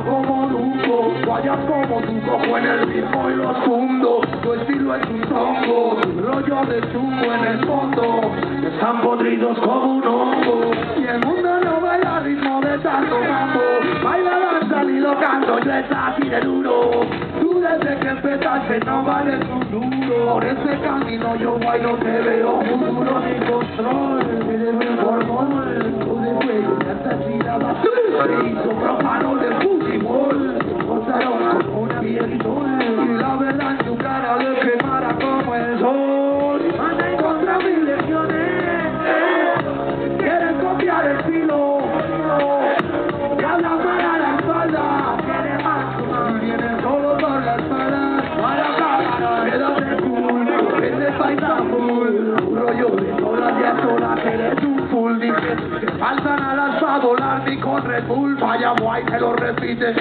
como Dumbo, guayas como tu cojo en el ritmo y los fundo. Tu estilo es un tongo, tu rollo de chumbo en el fondo, están podridos como un hongo. Y el mundo no baila al ritmo de tanto mambo, baila, danza y lo canto, yo es así de duro. Tú desde que empezaste no vales un duro, por ese camino yo bailo, te veo futuro sin control. Eres mi formol, tú de cuello y asesinada, se hizo profano del fútbol, cortaron como una piedrita y la verdad en tu cara le quemara como el sol. Anda en contra mis lecciones, quieren copiar el estilo, y hablan mal a la espalda, tiene más, y vienen solo por la espalda, para cámara, quédate cool, vende paisa full, rollo de todas y a todas, eres un full, dice, que faltan alas para volar ni con Red Bull, vaya guay, te lo repite.